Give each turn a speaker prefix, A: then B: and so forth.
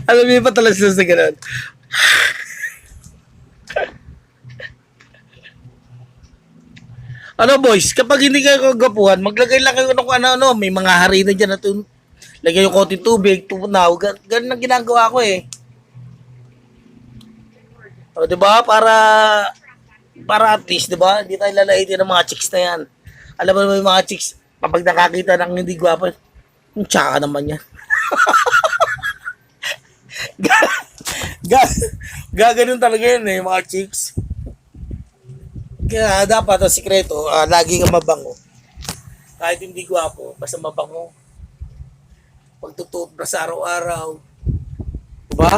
A: Alam niyo pa talaga sila sa ganun. Ano boys, kapag hindi kayo kagapuhan, maglagay lang kayo ng ano, may mga harina dyan na lagay yung konting tubig, tunaw, ganun ang ginagawa ko eh. O, di ba? Para at least, di ba? Hindi tayo lalaitin ng mga chicks na yan. Alam mo naman yung mga chicks, kapag nakakita ng hindi gwapo, tsaka naman yan. Gaganon talaga yun eh, mga chicks. Kaya dapat ang sikreto, lagi kang mabango. Kahit hindi gwapo, basta mabango. Pagtutuot na sa araw-araw. Diba?